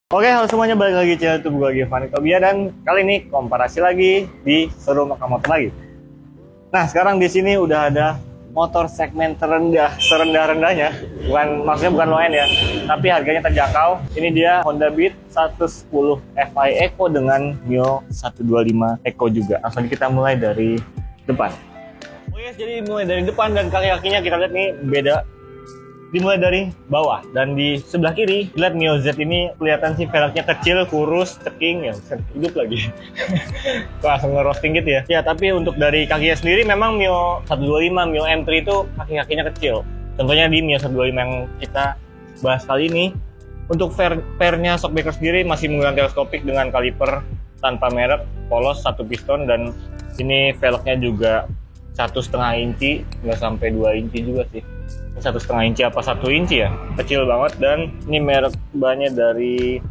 Oke, halo semuanya, balik lagi channel YouTube gue Giovanni Tobia, dan kali ini komparasi lagi di showroom motor lagi. Nah, sekarang di sini udah ada motor segmen serendah-rendahnya, maksudnya bukan low end ya, tapi harganya terjangkau. Ini dia Honda Beat 110 Fi Eco dengan Mio 125 Eco juga. Langsung kita mulai dari depan. Oke, jadi mulai dari depan dan kaki-kakinya kita lihat nih beda. Dimulai dari bawah, dan di sebelah kiri lihat Mio Z ini kelihatan sih velgnya kecil, kurus, ceking, ya hidup lagi. Langsung ngerosting gitu ya. Ya, tapi untuk dari kakinya sendiri memang Mio 125, Mio M3 itu kaki-kakinya kecil. Contohnya di Mio 125 yang kita bahas kali ini, untuk fairnya shockbreaker sendiri masih menggunakan teleskopik dengan kaliper tanpa merek, polos, satu piston, dan ini velgnya juga 1,5 inci, nggak sampai 2 inci juga sih. 1,5 inci apa 1 inci ya, kecil banget. Dan ini merek bannya dari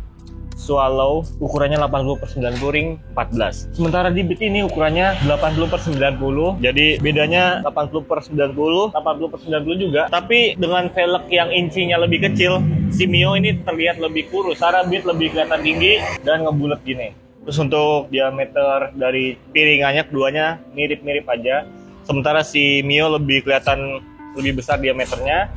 Swallow, ukurannya 80/90 ring 14. Sementara di Beat ini ukurannya 80/90, jadi bedanya 80/90, 80/90 juga, tapi dengan velg yang incinya lebih kecil, si Mio ini terlihat lebih kurus. Secara Beat lebih kelihatan tinggi dan ngebulet gini. Terus untuk diameter dari piringannya keduanya mirip-mirip aja, sementara si Mio lebih kelihatan lebih besar diameternya.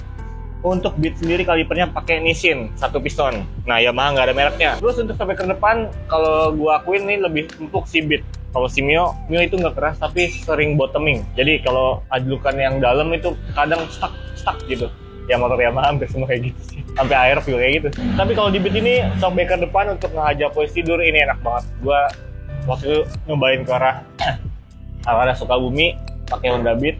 Untuk Beat sendiri kalipernya pakai Nissin satu piston. Nah, Yamaha nggak ada mereknya. Terus untuk shockbreaker depan, kalau gua akuin ini lebih empuk si Beat. Kalau si Mio itu nggak keras tapi sering bottoming. Jadi kalau ajlukan yang dalam itu kadang stuck gitu. Ya motor Yamaha hampir semua kayak gitu sih. Sampai air juga kayak gitu. Tapi kalau di Beat ini shockbreaker depan untuk ngehajar posisi tidur ini enak banget. Gua waktu itu nyobain ke arah Sukabumi pakai Honda Beat.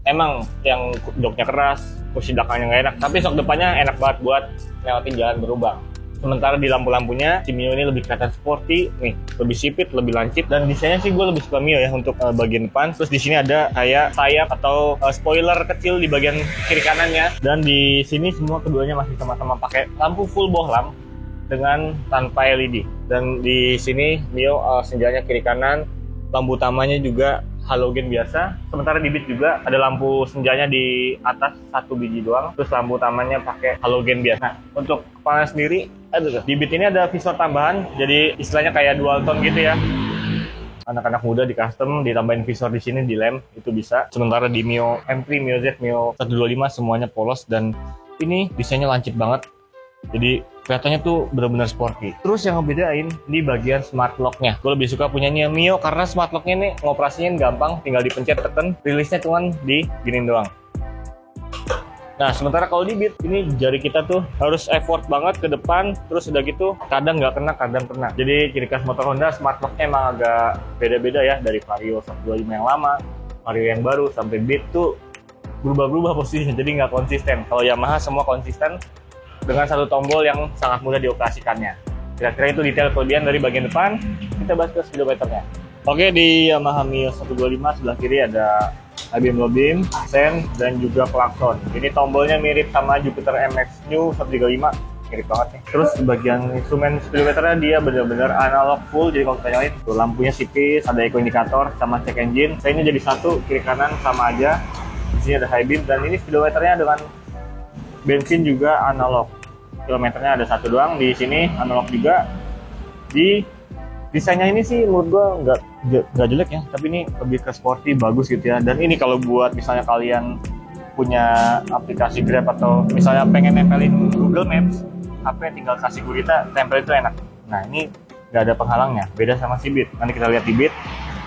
Emang yang joknya keras, kursi belakangnya nggak enak, tapi shock depannya enak banget buat lewatin jalan berlubang. Sementara di lampu-lampunya, si Mio ini lebih kelihatan sporty, nih, lebih sipit, lebih lancip, dan desainnya sih gue lebih suka Mio ya untuk bagian depan. Terus di sini ada kayak sayap atau spoiler kecil di bagian kiri kanannya, dan di sini semua keduanya masih sama-sama pakai lampu full bohlam dengan tanpa LED. Dan di sini Mio senjanya kiri kanan, lampu utamanya juga halogen biasa. Sementara di Beat juga ada lampu senjanya di atas satu biji doang, terus lampu utamanya pakai halogen biasa. Nah, untuk kepala sendiri, di Beat ini ada visor tambahan, jadi istilahnya kayak dual tone gitu ya. Anak-anak muda di custom ditambahin visor di sini di lem itu bisa. Sementara di Mio M3, Mio Z, Mio 125 semuanya polos, dan ini desainnya lancip banget. Jadi kelihatannya tuh benar-benar sporty. Terus yang ngebedain di bagian smart lock-nya. Gue lebih suka punyanya Mio karena smart lock-nya nih ngoperasiin gampang, tinggal dipencet tekan, rilisnya cuman di giniin doang. Nah, sementara kalau di Beat ini jari kita tuh harus effort banget ke depan, terus udah gitu kadang nggak kena, kadang kena. Jadi ciri khas motor Honda, smart lock-nya emang agak beda-beda ya, dari Vario 125 yang lama, Vario yang baru, sampai Beat tuh berubah-berubah posisinya, jadi nggak konsisten. Kalau Yamaha semua konsisten dengan satu tombol yang sangat mudah dioperasikannya. Kira-kira itu detail kelebihan dari bagian depan. Kita bahas ke speedometernya. Oke, di Yamaha Mio 125 sebelah kiri ada high beam, low beam, sen, dan juga klakson. Ini tombolnya mirip sama Jupiter MX New 135, mirip banget nih. Terus di bagian instrumen speedometernya dia benar-benar analog full, jadi kalau kita nyalain tuh lampunya sipis, ada eco indikator sama check engine. Saya ini jadi satu, kiri kanan sama aja. Di sini ada high beam, dan ini speedometernya dengan bensin juga analog. Kilometernya ada satu doang, di sini analog juga. Di desainnya ini sih menurut gua nggak jelek ya, tapi ini lebih ke sporty, bagus gitu ya. Dan ini kalau buat misalnya kalian punya aplikasi Grab atau misalnya pengen nempelin Google Maps, HP tinggal kasih gurita, tempel itu enak. Nah, ini nggak ada penghalangnya, beda sama si Beat. Nanti kita lihat di Beat.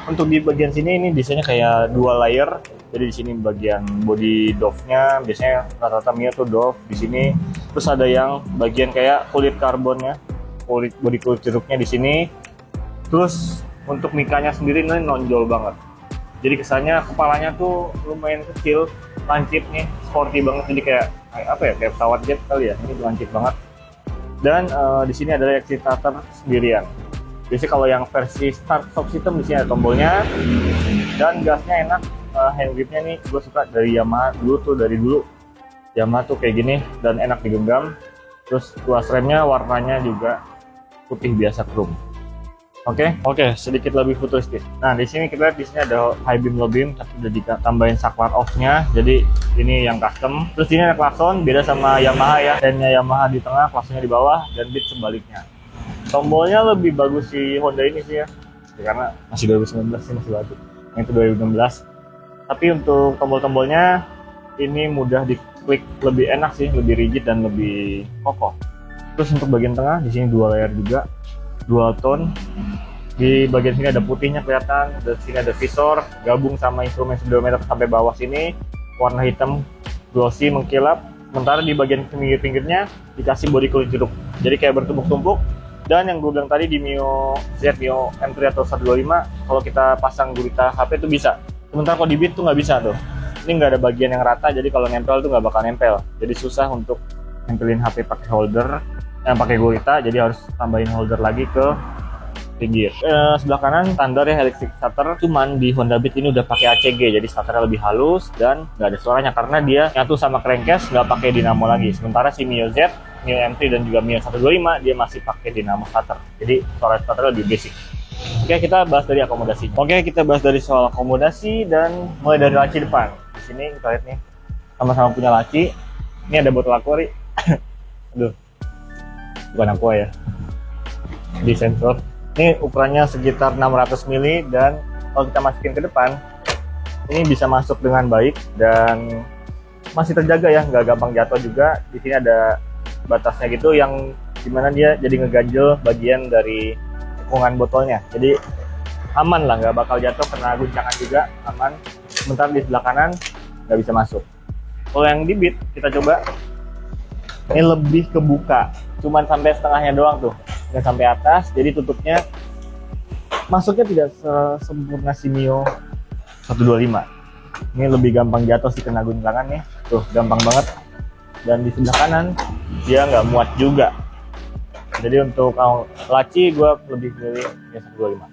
Untuk di bagian sini ini desainnya kayak dual layer. Jadi di sini bagian body doff-nya, biasanya rata-rata Mio tuh doff di sini. Terus ada yang bagian kayak kulit karbonnya, body kulit jeruknya di sini. Terus untuk mikanya sendiri ini nonjol banget. Jadi kesannya kepalanya tuh lumayan kecil, lancip nih, sporty banget. Jadi kayak apa ya, kayak pesawat jet kali ya. Ini lancip banget. Dan di sini ada exit starter sendirian. Biasanya kalau yang versi start stop system di sini ada tombolnya, dan gasnya enak. Hand gripnya nih gue suka dari Yamaha dari dulu Yamaha tuh kayak gini dan enak digenggam. Terus tuas remnya warnanya juga putih biasa chrome. Oke, sedikit lebih futuristis. Nah, di sini kita lihat di sini ada high beam, low beam, tapi udah ditambahin saklar off-nya. Jadi ini yang custom. Terus ini ada klakson, beda sama Yamaha ya. Handnya Yamaha di tengah, klaksonnya di bawah, dan Beat sebaliknya. Tombolnya lebih bagus si Honda ini sih ya, karena masih 2019 sih, masih bagus. Yang itu 2016. Tapi untuk tombol-tombolnya ini mudah diklik, lebih enak sih, lebih rigid dan lebih kokoh. Terus untuk bagian tengah di sini dua layar juga, dual tone. Di bagian sini ada putihnya kelihatan, dan sini ada visor gabung sama instrumen speedometer sampai bawah sini, warna hitam glossy mengkilap. Sementara di bagian pinggir-pinggirnya dikasih body kulit jeruk, jadi kayak bertumpuk-tumpuk. Dan yang gue bilang tadi di Mio Z, Mio M3 atau 125, kalau kita pasang gurita HP itu bisa. Sementara kalau di Beat tuh nggak bisa tuh. Ini nggak ada bagian yang rata, jadi kalau nempel tuh nggak bakal nempel. Jadi susah untuk nempelin HP pakai holder, yang pakai gurita. Jadi harus tambahin holder lagi ke pinggir. Sebelah kanan standar ya electric starter, cuman di Honda Beat ini udah pakai ACG, jadi starternya lebih halus dan nggak ada suaranya karena dia nyatu sama crankcase, nggak pakai dinamo lagi. Sementara si Mio Z, Mio M3 dan juga Mio 125 dia masih pakai dinamo starter, jadi suara starter lebih basic. Oke, kita bahas dari akomodasi. Oke, kita bahas dari soal akomodasi dan mulai dari laci depan. Di sini kita lihat nih, sama-sama punya laci. Ini ada botol aqua, aduh, bukan aqua ya, di sensor. Ini ukurannya sekitar 600 mili dan kalau kita masukin ke depan ini bisa masuk dengan baik dan masih terjaga ya, nggak gampang jatuh juga. Di sini ada batasnya gitu yang dimana dia jadi ngeganjel bagian dari cekungan botolnya, jadi aman lah, nggak bakal jatuh kena guncangan juga, aman. Sementara di sebelah kanan nggak bisa masuk. Kalau yang di Beat kita coba, ini lebih kebuka, cuman sampai setengahnya doang tuh, nggak sampai atas, jadi tutupnya masuknya tidak sesempurna si Mio 125. Ini lebih gampang jatuh sih kena guncangan nih, tuh gampang banget. Dan di sebelah kanan dia nggak muat juga, jadi untuk laci gue lebih pilih Mio 125.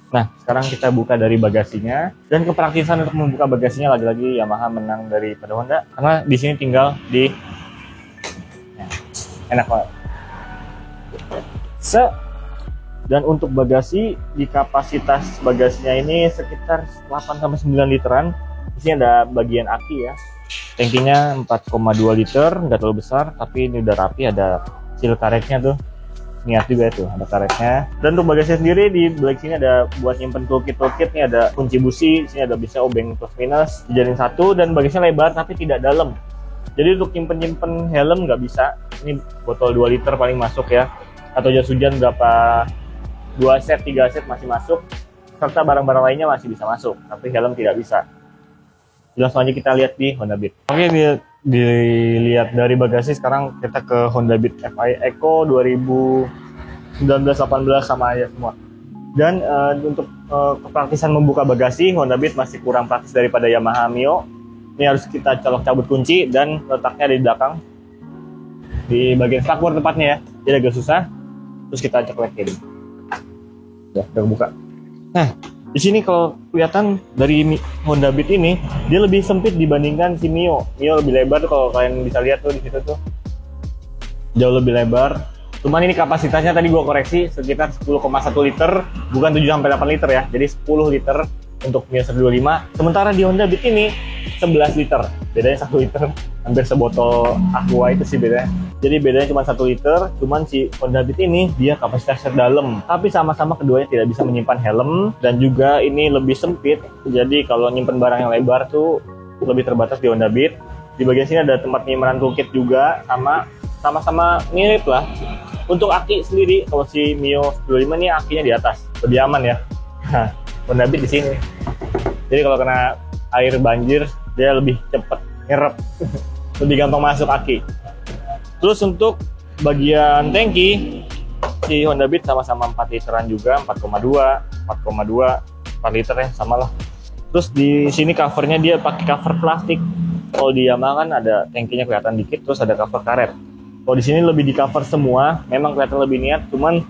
Nah, sekarang kita buka dari bagasinya, dan kepraktisan untuk membuka bagasinya lagi-lagi Yamaha menang daripada Honda karena di sini tinggal di enak banget. Dan untuk bagasi, di kapasitas bagasinya ini sekitar 8-9 literan. Di sini ada bagian aki ya. Tankinya 4,2 liter, nggak terlalu besar, tapi ini udah rapi, ada seal karetnya tuh. Niat juga itu, ada karetnya. Dan untuk bagasinya sendiri di belakang sini ada buat nyimpen toolkit nih, ada kunci busi, di sini ada bisa obeng plus minus, dijadiin satu, dan bagasinya lebar tapi tidak dalam. Jadi untuk nyimpen helm nggak bisa. Ini botol 2 liter paling masuk ya. Atau jas hujan berapa 2 set, 3 set masih masuk. Serta barang-barang lainnya masih bisa masuk, tapi helm tidak bisa. Langsung aja kita lihat di Honda Beat. Oke, dilihat dari bagasi, sekarang kita ke Honda Beat FI Eco 2019-18 sama aja semua. Dan untuk kepraktisan membuka bagasi, Honda Beat masih kurang praktis daripada Yamaha Mio. Ini harus kita colok cabut kunci dan letaknya di belakang, di bagian spakbor tepatnya ya, jadi agak susah. Terus kita ceklekin, udah kebuka. Nah, di sini kalau kelihatan dari Honda Beat ini dia lebih sempit dibandingkan si Mio. Mio lebih lebar tuh, kalau kalian bisa lihat tuh di situ tuh jauh lebih lebar. Cuman ini kapasitasnya tadi gua koreksi sekitar 10,1 liter, bukan 7-8 liter ya. Jadi 10 liter untuk Mio 125. Sementara di Honda Beat ini 11 liter. Bedanya 1 liter, hampir sebotol aqua itu sih bedanya. Jadi bedanya cuma 1 liter, cuman si Honda Beat ini dia kapasitasnya dalam. Tapi sama-sama keduanya tidak bisa menyimpan helm, dan juga ini lebih sempit. Jadi kalau nyimpan barang yang lebar tuh lebih terbatas di Honda Beat. Di bagian sini ada tempat penyimpanan toolkit juga, sama-sama mirip lah. Untuk aki sendiri, kalau si Mio 125 ini akinya di atas, lebih aman ya. Honda Beat di sini. Jadi kalau kena air banjir dia lebih cepat nyerap, lebih gampang masuk aki. Terus untuk bagian tangki, si Honda Beat sama-sama 4 literan juga, 4,2, 4 liter ya, sama lah. Terus di sini covernya dia pakai cover plastik. Kalau di Yamaha kan ada tangkinya kelihatan dikit, terus ada cover karet. Kalau di sini lebih di cover semua, memang kelihatan lebih niat, cuman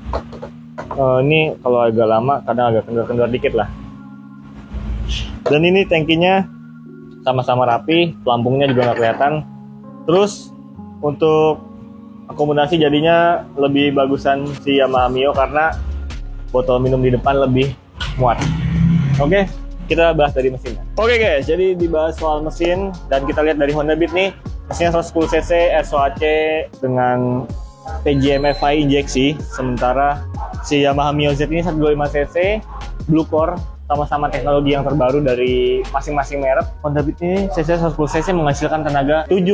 ini kalau agak lama kadang agak kendor-kendor dikit lah. Dan ini tangkinya sama-sama rapi, pelampungnya juga nggak kelihatan. Terus untuk akomodasi jadinya lebih bagusan si Yamaha Mio karena botol minum di depan lebih muat. Oke, kita bahas dari mesinnya. Oke guys, jadi dibahas soal mesin dan kita lihat dari Honda Beat nih. Mesinnya 110 cc SOAC dengan PGM-FI injeksi, sementara si Yamaha Mio Z ini 125cc Blue Core, sama-sama teknologi yang terbaru dari masing-masing merek. Honda Beat ini cc 110cc menghasilkan tenaga 7,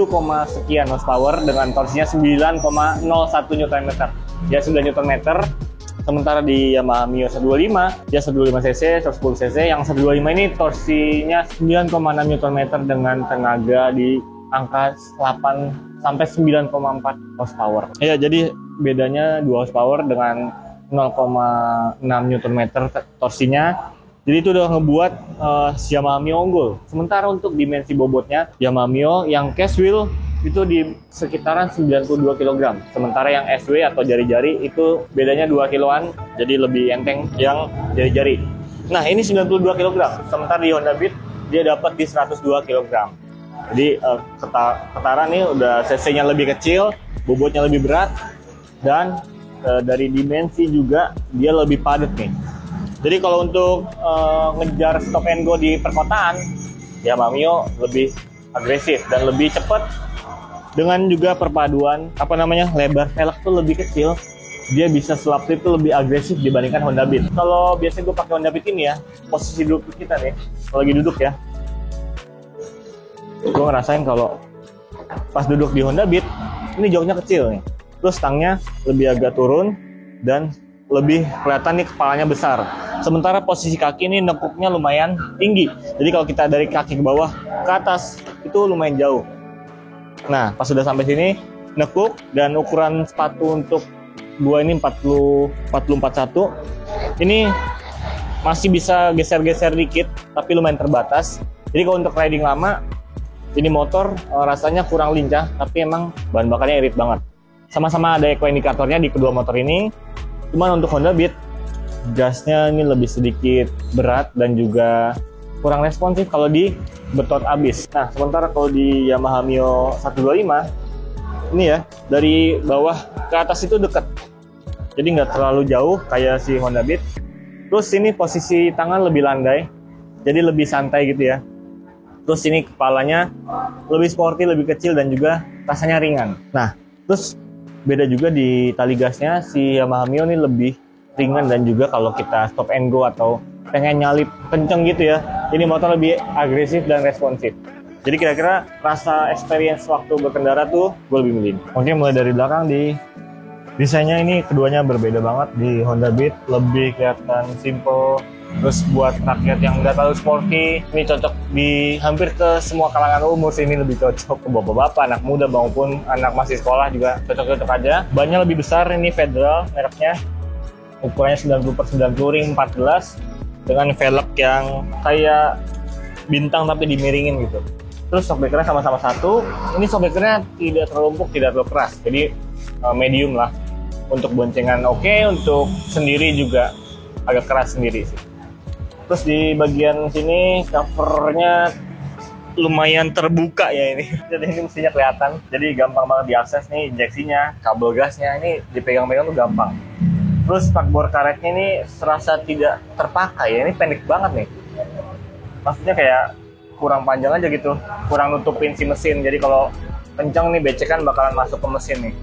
sekian horsepower dengan torsinya 9,01 Nm. Ya 9 Nm. Sementara di Yamaha Mio 125, dia 125cc, 110cc. Yang 125 ini torsinya 9,6 Nm dengan tenaga di angka 8 sampai 9,4 horsepower. Ya, jadi bedanya 2 horsepower dengan 0,6 Nm torsinya. Jadi itu udah ngebuat Yamaha Mio unggul. Sementara untuk dimensi bobotnya, Yamaha Mio yang cash wheel itu di sekitaran 92 kg. Sementara yang SW atau jari-jari itu bedanya 2 kiloan, jadi lebih enteng yang jari-jari. Nah, ini 92 kg. Sementara di Honda Beat dia dapat di 102 kg. Jadi ketara nih udah cc-nya lebih kecil, bobotnya lebih berat, dan dari dimensi juga dia lebih padat nih. Jadi kalau untuk ngejar stop and go di perkotaan, Yamaha Mio lebih agresif dan lebih cepat. Dengan juga perpaduan lebar velg tuh lebih kecil, dia bisa slap trip tuh lebih agresif dibandingkan Honda Beat. Kalau biasanya gue pakai Honda Beat ini ya, posisi duduk kita nih, kalau lagi duduk ya, gue ngerasain kalau pas duduk di Honda Beat ini joknya kecil nih, terus stangnya lebih agak turun dan lebih kelihatan nih kepalanya besar. Sementara posisi kaki ini nekuknya lumayan tinggi, jadi kalau kita dari kaki ke bawah ke atas itu lumayan jauh. Nah, pas sudah sampai sini nekuk, dan ukuran sepatu untuk gua ini 4041. Ini masih bisa geser-geser dikit, tapi lumayan terbatas. Jadi kalau untuk riding lama, ini motor rasanya kurang lincah, tapi emang bahan bakarnya irit banget. Sama-sama ada eco indikatornya di kedua motor ini. Cuman untuk Honda Beat, gasnya ini lebih sedikit berat dan juga kurang responsif kalau di betot abis. Nah, sementara kalau di Yamaha Mio 125, ini ya, dari bawah ke atas itu dekat. Jadi nggak terlalu jauh kayak si Honda Beat. Terus ini posisi tangan lebih landai, jadi lebih santai gitu ya. Terus ini kepalanya lebih sporty, lebih kecil, dan juga rasanya ringan. Nah, terus beda juga di tali gasnya, si Yamaha Mio ini lebih ringan, dan juga kalau kita stop and go atau pengen nyalip kenceng gitu ya, ini motor lebih agresif dan responsif. Jadi kira-kira rasa experience waktu berkendara tuh gue lebih milih. Oke, mulai dari belakang, di desainnya ini keduanya berbeda banget. Di Honda Beat lebih kelihatan simple, terus buat rakyat yang nggak terlalu sporty, ini cocok di hampir ke semua kalangan umur sih. Ini lebih cocok ke bapak-bapak, anak muda maupun anak masih sekolah juga cocok-cocok aja. Bannya lebih besar, ini Federal mereknya, ukurannya 90/90 ring 14 dengan velg yang kayak bintang tapi dimiringin gitu. Terus shockbreakernya sama-sama satu. Ini shockbreakernya tidak terlalu empuk, tidak terlalu keras, jadi medium lah. Untuk boncengan oke, untuk sendiri juga agak keras sendiri sih. Terus di bagian sini covernya lumayan terbuka ya ini. Jadi ini mestinya kelihatan. Jadi gampang banget diakses nih injeksinya, kabel gasnya ini dipegang-pegang tuh gampang. Terus spakbor karetnya ini serasa tidak terpakai ya, ini pendek banget nih. Maksudnya kayak kurang panjang aja gitu, kurang nutupin si mesin. Jadi kalau kencang nih becekan bakalan masuk ke mesin nih.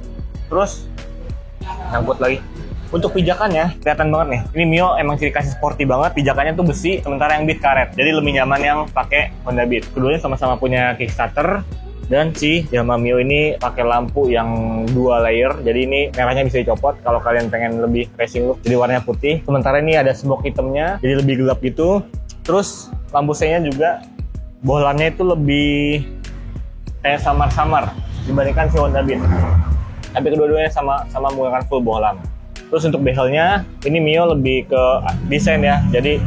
Terus nyangkut lagi. Untuk pijakannya kelihatan banget nih. Ini Mio emang ciri khasnya sporty banget, pijakannya tuh besi, sementara yang Beat karet. Jadi lebih nyaman yang pakai Honda Beat. Keduanya sama-sama punya kickstarter. Dan si Yamaha Mio ini pakai lampu yang 2 layer, jadi ini merahnya bisa dicopot kalau kalian pengen lebih racing look, jadi warnanya putih. Sementara ini ada smoke hitamnya, jadi lebih gelap gitu. Terus lampu C-nya juga bohlamnya itu lebih kayak samar-samar dibandingkan si Honda Beat. Tapi kedua-duanya sama menggunakan full bohlam. Terus untuk bezelnya, ini Mio lebih ke desain ya, jadi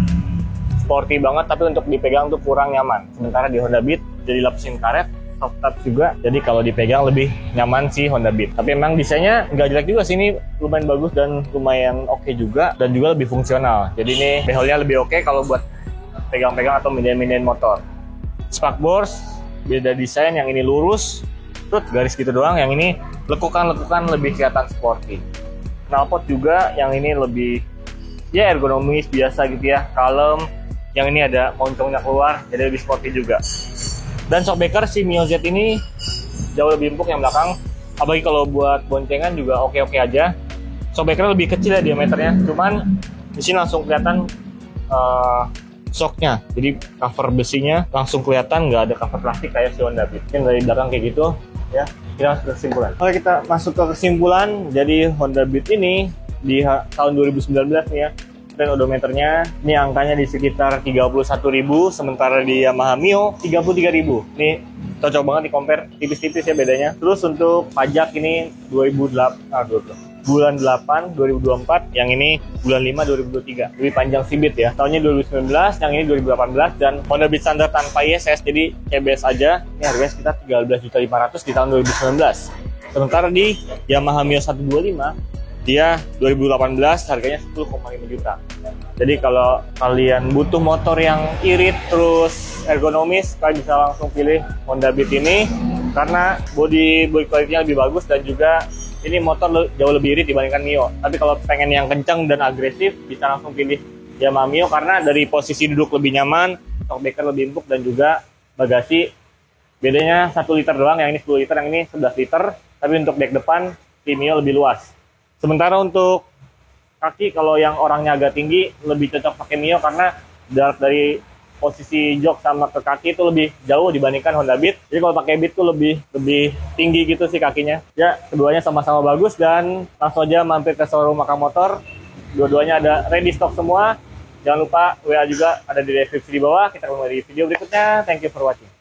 sporty banget, tapi untuk dipegang tuh kurang nyaman. Sementara di Honda Beat jadi lapisin karet, soft touch juga, jadi kalau dipegang lebih nyaman si Honda Beat. Tapi emang desainnya nggak jelek juga sih, ini lumayan bagus dan lumayan oke juga, dan juga lebih fungsional. Jadi ini bezelnya lebih oke kalau buat pegang-pegang atau mindahin motor. Spakbors beda desain, yang ini lurus, terus garis gitu doang, yang ini lekukan lebih kelihatan sporty. Knalpot juga yang ini lebih ya ergonomis biasa gitu ya, kalem. Yang ini ada moncongnya keluar, jadi lebih sporty juga. Dan shockbreaker si Mio Z ini jauh lebih empuk yang belakang, Apalagi kalau buat boncengan juga oke-oke aja. Shockbreaker lebih kecil ya diameternya, cuman di sini langsung kelihatan shocknya. Jadi cover besinya langsung kelihatan, nggak ada cover plastik kayak si Honda Beat. Mungkin dari belakang kayak gitu ya. Kita masuk ke kesimpulan. Oke, kita masuk ke kesimpulan. Jadi Honda Beat ini di tahun 2019 nih ya, dan odometernya ini angkanya di sekitar 31.000, sementara di Yamaha Mio 33.000. Ini cocok banget di compare, tipis-tipis ya bedanya. Terus untuk pajak ini 2008 2024, yang ini bulan 5 2023. Lebih panjang si Beat ya. Tahunnya 2019, yang ini 2018, dan Honda Beat standar tanpa ISS, jadi CBS aja. Ini harganya sekitar 13.500.000 di tahun 2019. Sementara di Yamaha Mio 125 dia 2018 harganya 10,5 juta. Jadi kalau kalian butuh motor yang irit terus ergonomis, kalian bisa langsung pilih Honda Beat ini karena body quality-nya lebih bagus, dan juga ini motor jauh lebih irit dibandingkan Mio. Tapi kalau pengen yang kencang dan agresif, bisa langsung pilih Yamaha Mio karena dari posisi duduk lebih nyaman, shockbreaker lebih empuk, dan juga bagasi bedanya 1 liter doang, yang ini 10 liter, yang ini 11 liter. Tapi untuk dek depan si Mio lebih luas. Sementara untuk kaki, kalau yang orangnya agak tinggi, lebih cocok pakai Mio karena jarak dari posisi jok sama ke kaki itu lebih jauh dibandingkan Honda Beat. Jadi kalau pakai Beat tuh lebih tinggi gitu sih kakinya. Ya, keduanya sama-sama bagus, dan langsung aja mampir ke showroom Maka Motor. Dua-duanya ada ready stock semua. Jangan lupa WA juga ada di deskripsi di bawah. Kita ketemu di video berikutnya. Thank you for watching.